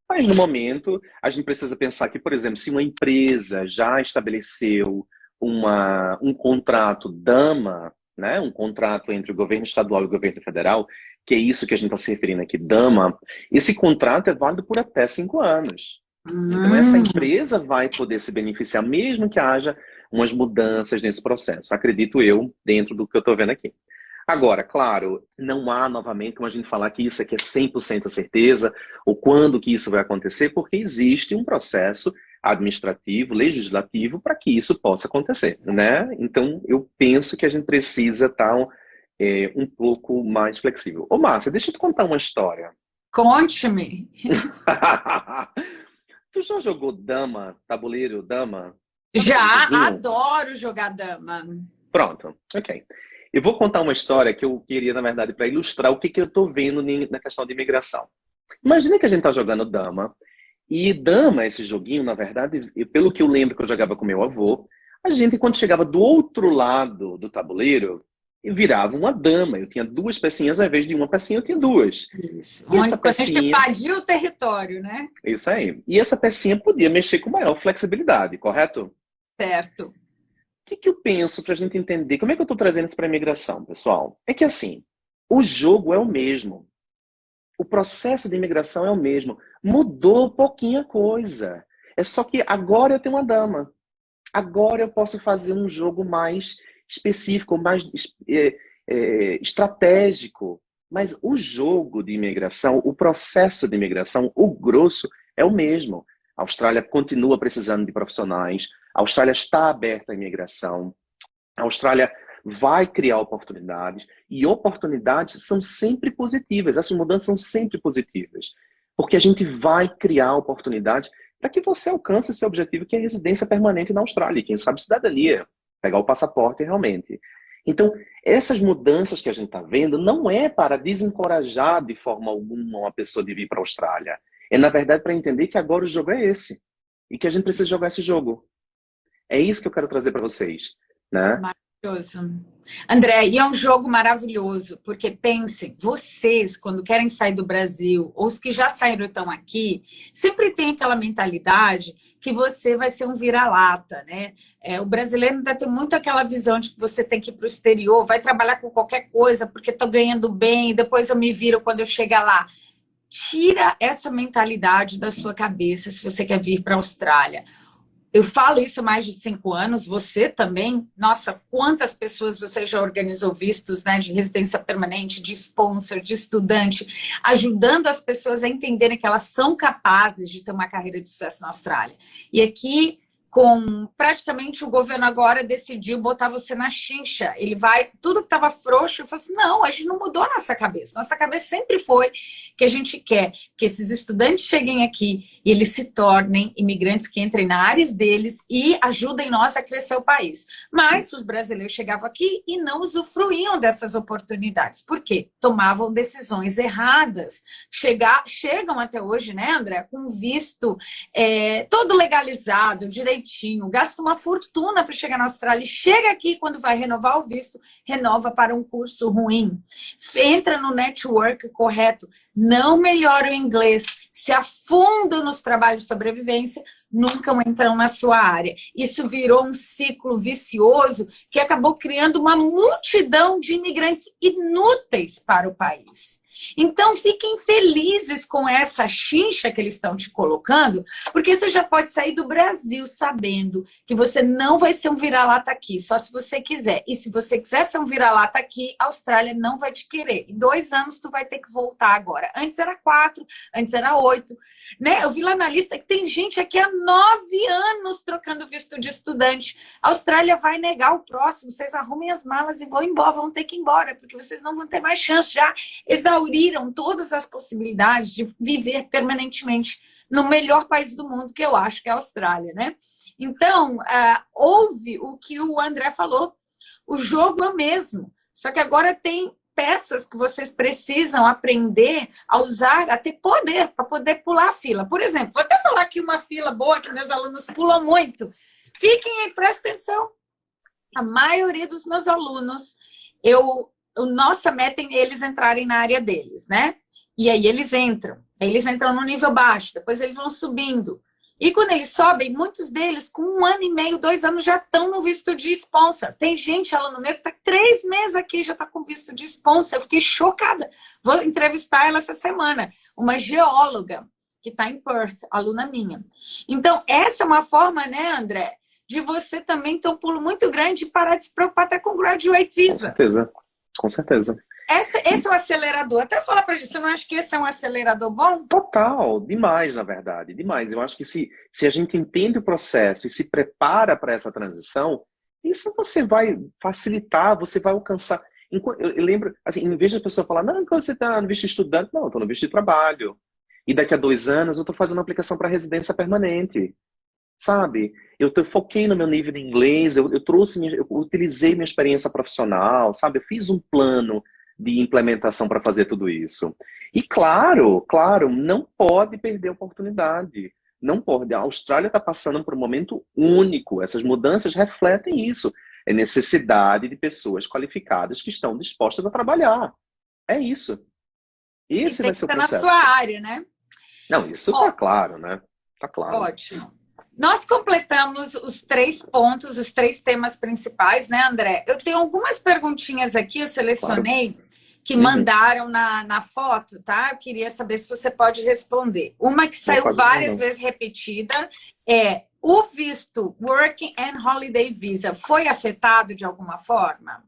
mas no momento a gente precisa pensar que, por exemplo, se uma empresa já estabeleceu um contrato Dama, né, um contrato entre o governo estadual e o governo federal, que é isso que a gente está se referindo aqui, Dama, esse contrato é válido por até 5 anos. Então essa empresa vai poder se beneficiar, mesmo que haja umas mudanças nesse processo, acredito eu, dentro do que eu estou vendo aqui. Agora, claro, não há novamente como a gente falar que isso aqui é 100% a certeza, ou quando que isso vai acontecer, porque existe um processo administrativo, legislativo, para que isso possa acontecer, né? Então, eu penso que a gente precisa estar um pouco mais flexível. Ô, Márcia, deixa eu te contar uma história. Conte-me. Tu já jogou dama, tabuleiro, dama? Já, adoro jogar dama. Pronto, ok. Eu vou contar uma história que eu queria, na verdade, para ilustrar o que eu estou vendo na questão de imigração. Imagina que a gente está jogando dama, e dama, esse joguinho, na verdade, pelo que eu lembro que eu jogava com meu avô, a gente, quando chegava do outro lado do tabuleiro, virava uma dama. Eu tinha 2 pecinhas, ao invés de uma pecinha, eu tinha 2. Isso. Quando a gente invadiu o território, né? Isso aí. E essa pecinha podia mexer com maior flexibilidade, correto? Certo. O que eu penso para a gente entender? Como é que eu estou trazendo isso para a imigração, pessoal? É que assim, o jogo é o mesmo. O processo de imigração é o mesmo. Mudou pouquinha coisa. É só que agora eu tenho uma dama. Agora eu posso fazer um jogo mais específico, mais estratégico. Mas o jogo de imigração, o processo de imigração, o grosso é o mesmo. A Austrália continua precisando de profissionais. A Austrália está aberta à imigração. A Austrália vai criar oportunidades. E oportunidades são sempre positivas. Essas mudanças são sempre positivas. Porque a gente vai criar oportunidades para que você alcance seu objetivo, que é a residência permanente na Austrália. E quem sabe cidadania. Pegar o passaporte realmente. Então, essas mudanças que a gente está vendo não é para desencorajar de forma alguma uma pessoa de vir para a Austrália. É, na verdade, para entender que agora o jogo é esse. E que a gente precisa jogar esse jogo. É isso que eu quero trazer para vocês, né? Maravilhoso. André, e é um jogo maravilhoso, porque pensem, vocês, quando querem sair do Brasil, ou os que já saíram e estão aqui, sempre tem aquela mentalidade que você vai ser um vira-lata, né? O brasileiro ainda tem muito aquela visão de que você tem que ir para o exterior, vai trabalhar com qualquer coisa, porque estou ganhando bem, depois eu me viro quando eu chegar lá. Tira essa mentalidade da sua cabeça se você quer vir para a Austrália. Eu falo isso há mais de 5 anos, você também. Nossa, quantas pessoas você já organizou vistos, né, de residência permanente, de sponsor, de estudante, ajudando as pessoas a entenderem que elas são capazes de ter uma carreira de sucesso na Austrália. E aqui, com praticamente o governo agora decidiu botar você na chincha. Ele vai, tudo que estava frouxo, eu falo assim, não, a gente não mudou a nossa cabeça. Nossa cabeça sempre foi que a gente quer que esses estudantes cheguem aqui e eles se tornem imigrantes que entrem na área deles e ajudem nós a crescer o país. Mas os brasileiros chegavam aqui e não usufruíam dessas oportunidades. Por quê? Tomavam decisões erradas. Chegam até hoje, né, André, com visto todo legalizado, direitinho, direitinho, gasta uma fortuna para chegar na Austrália, e chega aqui quando vai renovar o visto, renova para um curso ruim. Entra no network correto, não melhora o inglês, se afunda nos trabalhos de sobrevivência, nunca entram na sua área. Isso virou um ciclo vicioso que acabou criando uma multidão de imigrantes inúteis para o país. Então, fiquem felizes com essa chincha que eles estão te colocando, porque você já pode sair do Brasil sabendo que você não vai ser um vira-lata aqui, só se você quiser. E se você quiser ser um vira-lata aqui, a Austrália não vai te querer. Em 2 anos, tu vai ter que voltar agora. Antes era 4, antes era 8. Né? Eu vi lá na lista que tem gente aqui há 9 anos trocando visto de estudante. A Austrália vai negar o próximo. Vocês arrumem as malas e vão embora, vão ter que ir embora, porque vocês não vão ter mais chance. Já exauriram todas as possibilidades de viver permanentemente no melhor país do mundo, que eu acho que é a Austrália, né? Então, houve o que o André falou. O jogo é o mesmo, só que agora tem peças que vocês precisam aprender a usar, a ter poder, para poder pular a fila. Por exemplo, vou até falar aqui uma fila boa que meus alunos pulam muito. Fiquem aí, prestem atenção. A maioria dos meus alunos, nossa meta é eles entrarem na área deles, né? E aí eles entram no nível baixo, depois eles vão subindo. E quando eles sobem, muitos deles, com 1 ano e meio, 2 anos, já estão no visto de sponsor. Tem gente, aluno meu, que está 3 meses aqui, já está com visto de sponsor. Eu fiquei chocada. Vou entrevistar ela essa semana. Uma geóloga que está em Perth, aluna minha. Então, essa é uma forma, né, André, de você também ter um pulo muito grande e parar de se preocupar até com graduate visa. Com certeza, com certeza. Esse é o acelerador. Até falar para gente, você não acha que esse é um acelerador bom? Total, demais, na verdade, demais. Eu acho que se a gente entende o processo e se prepara para essa transição, isso você vai facilitar, você vai alcançar. Eu lembro, assim, em vez da pessoa falar, não, quando você está no visto de estudante, não, eu estou no visto de trabalho. E daqui a 2 anos eu estou fazendo uma aplicação para residência permanente. Sabe? Foquei no meu nível de inglês, eu utilizei minha experiência profissional, sabe? Eu fiz um plano de implementação para fazer tudo isso. E claro, não pode perder a oportunidade. Não pode. A Austrália está passando por um momento único. Essas mudanças refletem isso. É necessidade de pessoas qualificadas que estão dispostas a trabalhar. É isso. Esse vai ser o processo. Na sua área, né? Não, isso está claro, né? Está claro. Ótimo. Nós completamos os 3 pontos, os 3 temas principais, né, André? Eu tenho algumas perguntinhas aqui, eu selecionei, que mandaram na foto, tá? Eu queria saber se você pode responder. Uma que saiu várias vezes repetida é: o visto Working and Holiday Visa foi afetado de alguma forma?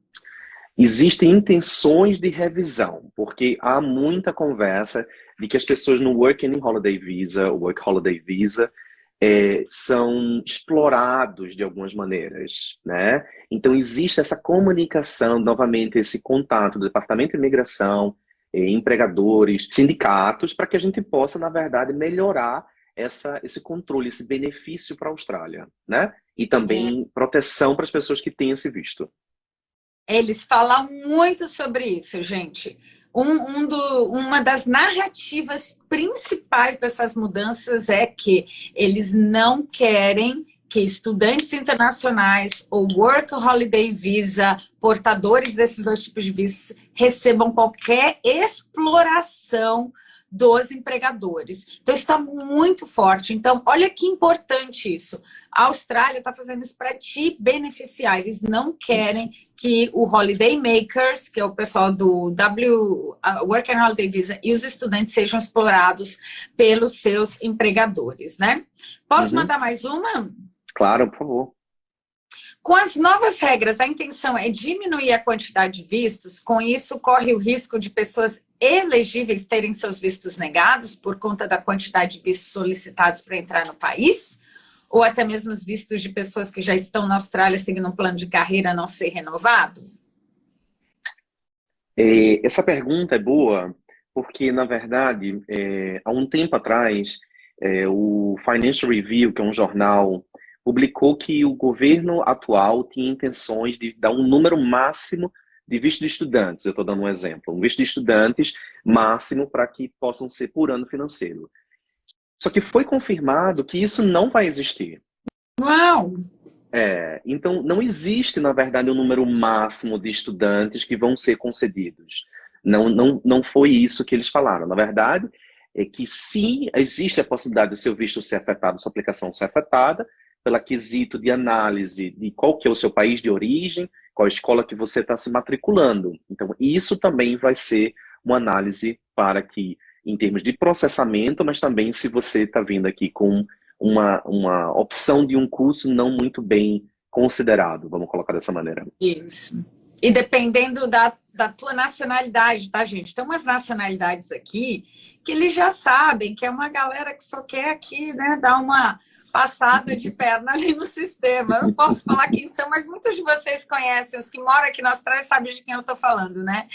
Existem intenções de revisão, porque há muita conversa de que as pessoas no Working and Holiday Visa, o Work Holiday Visa, são explorados de algumas maneiras, né? Então existe essa comunicação, novamente, esse contato do Departamento de Imigração, empregadores, sindicatos, para que a gente possa, na verdade, melhorar esse controle, esse benefício para a Austrália, né? E também proteção para as pessoas que têm esse visto. Eles falam muito sobre isso, gente. Uma das narrativas principais dessas mudanças é que eles não querem que estudantes internacionais ou Work Holiday Visa, portadores desses 2 tipos de vistos, recebam qualquer exploração dos empregadores. Então, está muito forte. Então, olha que importante isso. A Austrália está fazendo isso para te beneficiar. Eles não querem que o Holiday Makers, que é o pessoal do Work and Holiday Visa, e os estudantes sejam explorados pelos seus empregadores, né? Posso mandar mais uma? Claro, por favor. Com as novas regras, a intenção é diminuir a quantidade de vistos. Com isso, corre o risco de pessoas elegíveis terem seus vistos negados por conta da quantidade de vistos solicitados para entrar no país? Ou até mesmo os vistos de pessoas que já estão na Austrália seguindo um plano de carreira não ser renovado? Essa pergunta é boa, porque, na verdade, há um tempo atrás, o Financial Review, que é um jornal, publicou que o governo atual tinha intenções de dar um número máximo de visto de estudantes. Eu estou dando um exemplo. Um visto de estudantes máximo para que possam ser por ano financeiro. Só que foi confirmado que isso não vai existir. Uau! Então, não existe, na verdade, um número máximo de estudantes que vão ser concedidos. Não foi isso que eles falaram. Na verdade, é que sim, existe a possibilidade do seu visto ser afetado, sua aplicação ser afetada, pelo quesito de análise de qual que é o seu país de origem, qual a escola que você está se matriculando. Então, isso também vai ser uma análise para que, em termos de processamento, mas também se você está vindo aqui com uma opção de um curso não muito bem considerado, vamos colocar dessa maneira. Isso. E dependendo da tua nacionalidade, tá, gente? Tem umas nacionalidades aqui que eles já sabem que é uma galera que só quer aqui, né, dar uma passada de perna ali no sistema. Eu não posso falar quem são, mas muitos de vocês conhecem, os que moram aqui na Austrália sabem de quem eu estou falando, né?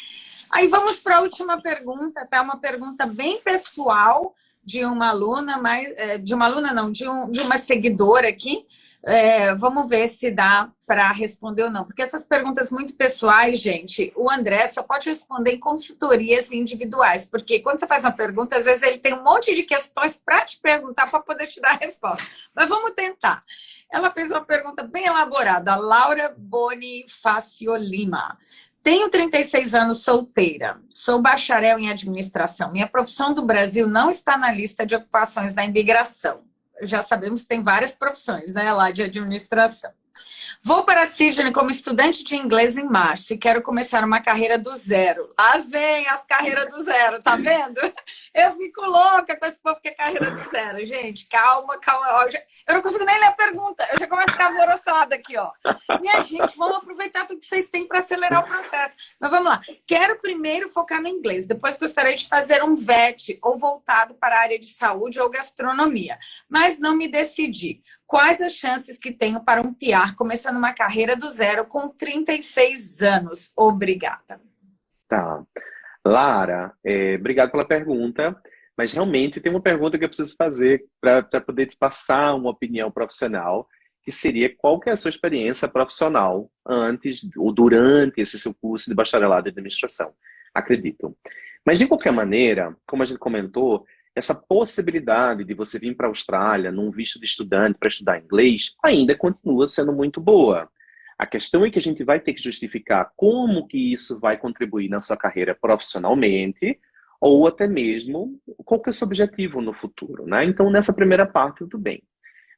Aí vamos para a última pergunta, tá? Uma pergunta bem pessoal de uma aluna, de uma aluna não, de uma seguidora aqui. Vamos ver se dá para responder ou não, porque essas perguntas muito pessoais, gente, o André só pode responder em consultorias individuais, porque quando você faz uma pergunta, às vezes ele tem um monte de questões para te perguntar, para poder te dar a resposta. Mas vamos tentar. Ela fez uma pergunta bem elaborada, a Laura Bonifácio Lima. Tenho 36 anos, solteira. Sou bacharel em administração. Minha profissão do Brasil não está na lista de ocupações da imigração. Já sabemos que tem várias profissões, né, lá de administração. Vou para Sydney como estudante de inglês em março e quero começar uma carreira do zero. Lá vem as carreiras do zero, tá vendo? Eu fico louca com esse povo que é carreira do zero. Gente, calma, calma. Eu não consigo nem ler a pergunta. Eu já começo a ficar alvoroçada aqui, ó. Minha gente, vamos aproveitar tudo que vocês têm para acelerar o processo. Mas vamos lá. Quero primeiro focar no inglês. Depois gostaria de fazer um VET ou voltado para a área de saúde ou gastronomia. Mas não me decidi. Quais as chances que tenho para um PR começando uma carreira do zero com 36 anos? Obrigada. Tá. Lara, obrigado pela pergunta, mas realmente tem uma pergunta que eu preciso fazer para poder te passar uma opinião profissional, que seria qual que é a sua experiência profissional antes ou durante esse seu curso de bacharelado em administração. Acredito. Mas, de qualquer maneira, como a gente comentou, essa possibilidade de você vir para a Austrália num visto de estudante para estudar inglês ainda continua sendo muito boa. A questão é que a gente vai ter que justificar como que isso vai contribuir na sua carreira profissionalmente ou até mesmo qual que é o seu objetivo no futuro, né? Então, nessa primeira parte, tudo bem.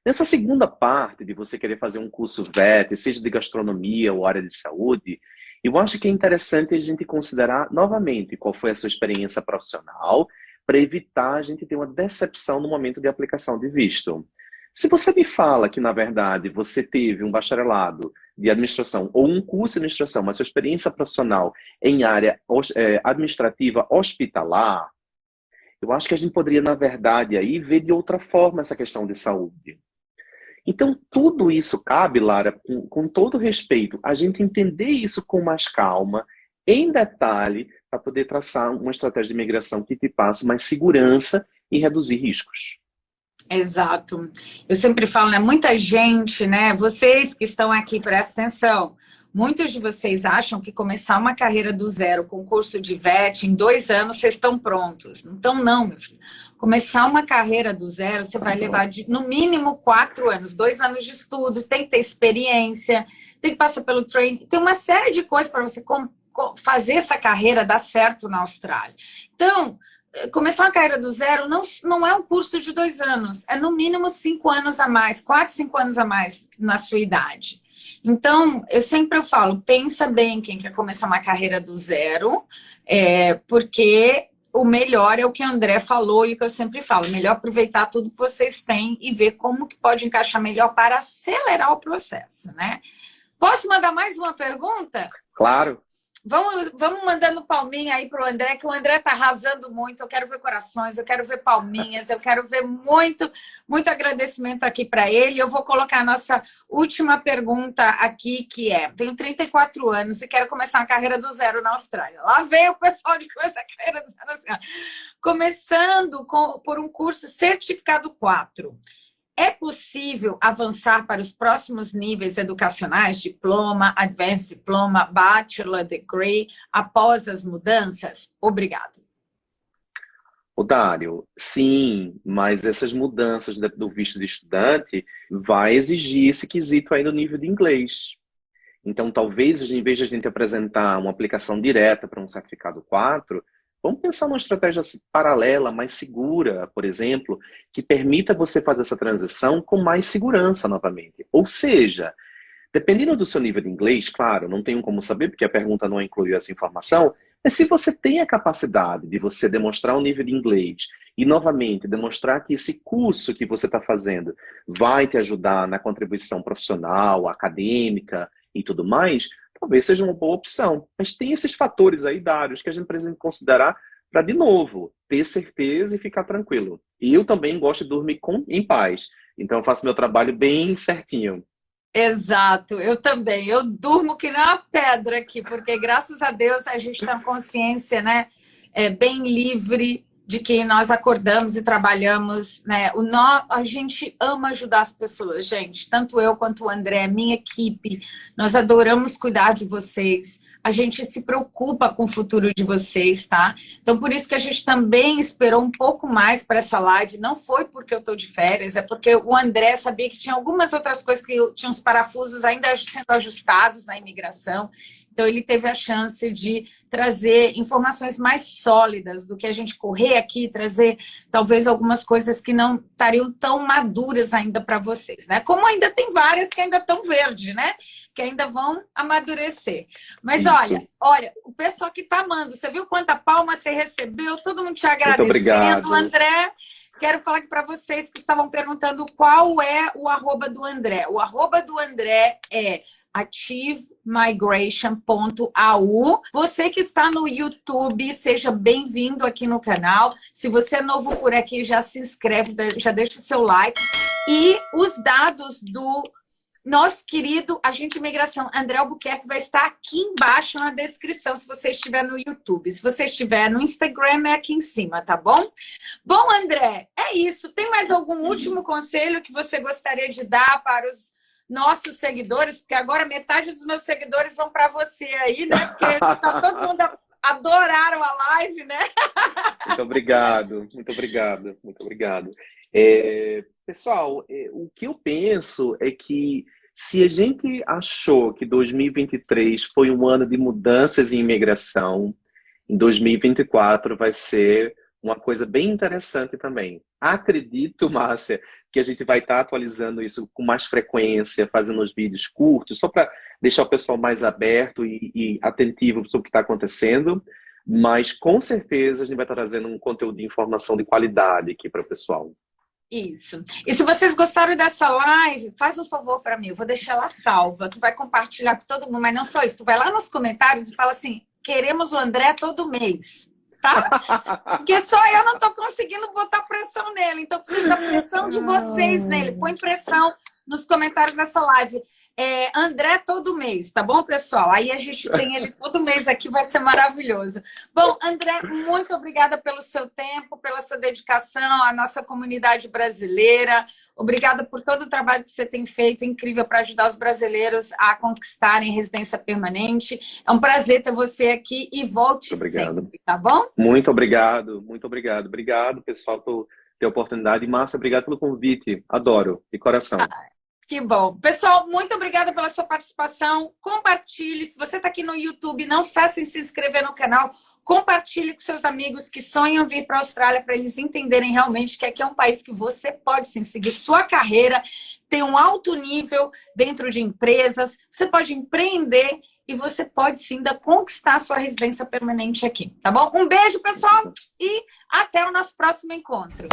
Nessa segunda parte de você querer fazer um curso VET, seja de gastronomia ou área de saúde, eu acho que é interessante a gente considerar novamente qual foi a sua experiência profissional, para evitar a gente ter uma decepção no momento de aplicação de visto. Se você me fala que, na verdade, você teve um bacharelado de administração ou um curso de administração, mas sua experiência profissional em área administrativa hospitalar, eu acho que a gente poderia, na verdade, aí ver de outra forma essa questão de saúde. Então, tudo isso cabe, Lara, com todo respeito, a gente entender isso com mais calma, em detalhe, para poder traçar uma estratégia de imigração que te passe mais segurança e reduzir riscos. Exato. Eu sempre falo, né? Muita gente, né? Vocês que estão aqui, prestem atenção. Muitos de vocês acham que começar uma carreira do zero com curso de VET, em 2 anos vocês estão prontos. Então, não, meu filho. Começar uma carreira do zero, você vai levar no mínimo 4 anos, 2 anos de estudo, tem que ter experiência, tem que passar pelo training, tem uma série de coisas para você fazer essa carreira dar certo na Austrália. Então, começar uma carreira do zero não é um curso de 2 anos, é no mínimo 5 anos a mais, 4, 5 anos a mais na sua idade. Então, eu sempre falo, pensa bem quem quer começar uma carreira do zero, porque o melhor é o que o André falou e o que eu sempre falo, melhor aproveitar tudo que vocês têm e ver como que pode encaixar melhor para acelerar o processo, né? Posso mandar mais uma pergunta? Claro. Vamos mandando palminha aí para o André, que o André está arrasando muito. Eu quero ver corações, eu quero ver palminhas, eu quero ver muito, muito agradecimento aqui para ele. Eu vou colocar a nossa última pergunta aqui, que é: tenho 34 anos e quero começar uma carreira do zero na Austrália. Lá vem o pessoal de começar a carreira do zero assim, ó. Começando por um curso certificado 4. É possível avançar para os próximos níveis educacionais, diploma, advanced diploma, bachelor degree, após as mudanças? Obrigado. Ô, Dário, sim, mas essas mudanças do visto de estudante vai exigir esse quesito aí no nível de inglês. Então, talvez, em vez de a gente apresentar uma aplicação direta para um certificado 4, vamos pensar numa estratégia paralela, mais segura, por exemplo, que permita você fazer essa transição com mais segurança novamente. Ou seja, dependendo do seu nível de inglês, claro, não tenho como saber, porque a pergunta não incluiu essa informação, mas se você tem a capacidade de você demonstrar um nível de inglês e, novamente, demonstrar que esse curso que você está fazendo vai te ajudar na contribuição profissional, acadêmica e tudo mais, talvez seja uma boa opção. Mas tem esses fatores aí, Dários, que a gente precisa considerar para, de novo, ter certeza e ficar tranquilo. E eu também gosto de dormir em paz. Então, eu faço meu trabalho bem certinho. Exato, eu também. Eu durmo que nem uma pedra aqui, porque graças a Deus a gente tem consciência, né, bem livre de que nós acordamos e trabalhamos, né? A gente ama ajudar as pessoas, gente. Tanto eu quanto o André, minha equipe, nós adoramos cuidar de vocês. A gente se preocupa com o futuro de vocês, tá? Então, por isso que a gente também esperou um pouco mais para essa live. Não foi porque eu estou de férias, é porque o André sabia que tinha algumas outras coisas que tinham os parafusos ainda sendo ajustados na imigração. Então, ele teve a chance de trazer informações mais sólidas do que a gente correr aqui, trazer talvez algumas coisas que não estariam tão maduras ainda para vocês, né? Como ainda tem várias que ainda estão verdes, né? Que ainda vão amadurecer. Mas Isso. olha, o pessoal que está amando, você viu quanta palma você recebeu? Todo mundo te Muito agradecendo. obrigado. André, quero falar aqui para vocês que estavam perguntando qual é o arroba do André. O arroba do André é achievemigration.au. Você que está no YouTube, seja bem-vindo aqui no canal. Se você é novo por aqui, já se inscreve, já deixa o seu like. E os dados do nosso querido agente de imigração, André Albuquerque, vai estar aqui embaixo na descrição, se você estiver no YouTube. Se você estiver no Instagram, é aqui em cima, tá bom? Bom, André, é isso. Tem mais algum último conselho que você gostaria de dar para os nossos seguidores? Porque agora metade dos meus seguidores vão para você aí, né? Porque tá todo mundo adoraram a live, né? Muito obrigado, muito obrigado, muito obrigado. Pessoal, o que eu penso é que se a gente achou que 2023 foi um ano de mudanças em imigração, em 2024 vai ser uma coisa bem interessante também. Acredito, Márcia, que a gente vai estar atualizando isso com mais frequência, fazendo os vídeos curtos, só para deixar o pessoal mais aberto e atentivo sobre o que está acontecendo. Mas, com certeza, a gente vai estar trazendo um conteúdo de informação de qualidade aqui para o pessoal. Isso. E se vocês gostaram dessa live, faz um favor para mim, eu vou deixar ela salva. Tu vai compartilhar com todo mundo, mas não só isso. Tu vai lá nos comentários e fala assim, queremos o André todo mês. Tá? Porque só eu não estou conseguindo botar pressão nele. Então, preciso da pressão de vocês nele. Põe pressão nos comentários dessa live. André todo mês, tá bom, pessoal? Aí a gente tem ele todo mês aqui, vai ser maravilhoso. Bom, André, muito obrigada pelo seu tempo, pela sua dedicação à nossa comunidade brasileira. Obrigada por todo o trabalho que você tem feito, incrível, para ajudar os brasileiros a conquistarem residência permanente. É um prazer ter você aqui e volte sempre, tá bom? Muito obrigado, muito obrigado. Obrigado, pessoal, por ter a oportunidade. Márcia, obrigado pelo convite. Adoro, de coração. Que bom. Pessoal, muito obrigada pela sua participação. Compartilhe. Se você está aqui no YouTube, não cesse em se inscrever no canal. Compartilhe com seus amigos que sonham vir para a Austrália para eles entenderem realmente que aqui é um país que você pode sim seguir sua carreira, ter um alto nível dentro de empresas, você pode empreender e você pode sim ainda conquistar sua residência permanente aqui, tá bom? Um beijo, pessoal, e até o nosso próximo encontro.